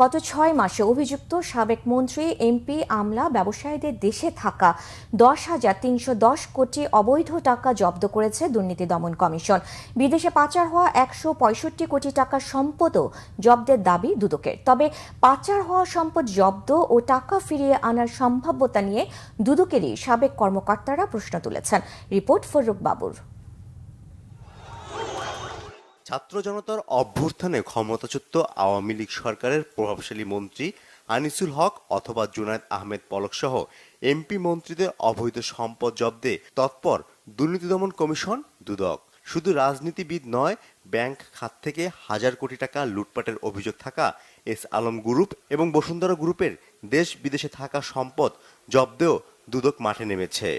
গত ৬ মাসে অভিযুক্ত সাবেক মন্ত্রী, এমপি, আমলা, ব্যবসায়ীদের দেশে থাকা 10,310 কোটি অবৈধ টাকা জব্দ করেছে দুর্নীতি দমন কমিশন। বিদেশে পাচার হওয়া 165 কোটি টাকার সম্পদও জব্দের দাবি দুদকের। তবে পাচার হওয়া সম্পদ জব্দ ও টাকা ফিরিয়ে আনার সম্ভাব্যতা নিয়ে দুদকেরই সাবেক কর্মকর্তারা প্রশ্ন তুলেছেন। রিপোর্ট ফররুখ বাবুর। ছাত্র জনতার অভ্যুত্থানে ক্ষমতাচ্যুত আওয়ামী লীগ সরকারের প্রভাবশালী মন্ত্রী আনিসুল হক অথবা জুনায়েদ আহমেদ পলক সহ এমপি মন্ত্রীদের অবৈধ সম্পদ জব্দে তৎপর দুর্নীতি দমন কমিশন দুদক। শুধু রাজনীতিবিদ নয়, ব্যাংক খাত থেকে হাজার কোটি টাকা লুটপাটের অভিযোগ থাকা এস আলম গ্রুপ এবং বসুন্ধরা গ্রুপের দেশ বিদেশে থাকা সম্পদ জব্দেও দুদক মাঠে নেমেছে।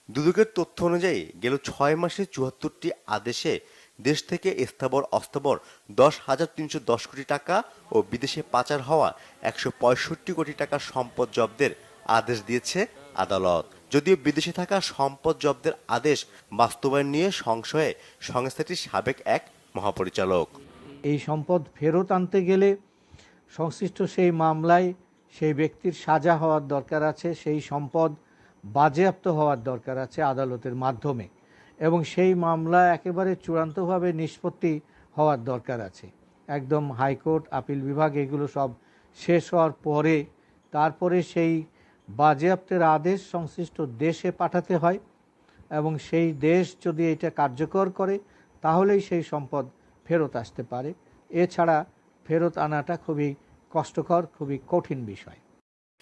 দুদকের তথ্য অনুযায়ী গেল ৬ মাসে ৭৪টি আদেশে দেশ থেকে স্থাবর অস্থাবর 10,310 কোটি টাকা ও বিদেশে পাচার হওয়া 165 কোটি টাকার সম্পদ জব্দের আদেশ দিয়েছে আদালত। যদিও বিদেশে থাকা সম্পদ জব্দের আদেশ বাস্তবায়ন নিয়ে সংশয়ে সংস্থাটির সাবেক এক মহাপরিচালক। এই সম্পদ ফেরত আনতে গেলে সংশ্লিষ্ট সেই মামলায় সেই ব্যক্তির সাজা হওয়ার দরকার আছে, সেই সম্পদ বাজেয়াপ্ত হওয়ার দরকার আছে আদালতের মাধ্যমে, এবং সেই মামলা একেবারে চূড়ান্তভাবে নিষ্পত্তি হওয়ার দরকার আছে। একদম হাইকোর্ট, আপিল বিভাগ এগুলো সব শেষ হওয়ার পরে তারপরে সেই বাজেয়াপ্তের আদেশ সংশ্লিষ্ট দেশে পাঠাতে হয়, এবং সেই দেশ যদি এটা কার্যকর করে তাহলেই সেই সম্পদ ফেরত আসতে পারে। এছাড়া ফেরত আনাটা খুবই কষ্টকর, খুবই কঠিন বিষয়।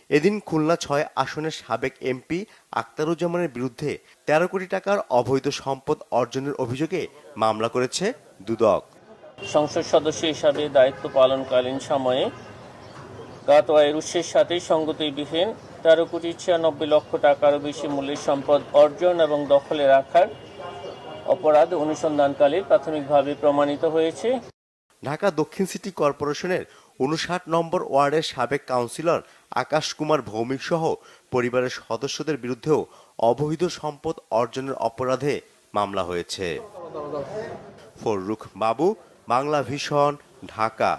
এদিন খুলনা ৬ আসনের সাবেক এমপি আখতারুজ্জামানের বিরুদ্ধে ১৩ কোটি টাকার অবৈধ সম্পদ অর্জনের অভিযোগে মামলা করেছে দুদক। সংসদ সদস্য হিসাবে দায়িত্ব পালনকালীন সময়ে গাতোয়ায়ের উৎসের সাথে সঙ্গতিবিহীন ১৩,৯৬,০০,০০০ টাকারও বেশি মূল্যের সম্পদ অর্জন এবং দখলে রাখার অপরাধ অনুসন্ধানকালে প্রাথমিকভাবে প্রমাণিত হয়েছে। ঢাকা দক্ষিণ সিটি কর্পোরেশনের ৫৯ নম্বর ওয়ার্ডের সাবেক কাউন্সিলর আকাশ কুমার ভৌমিক সহ পরিবারের সদস্যদের বিরুদ্ধেও অবৈধ সম্পদ অর্জনের অপরাধে মামলা হয়েছে। ফররুখ বাবু, বাংলা ভিশন, ঢাকা।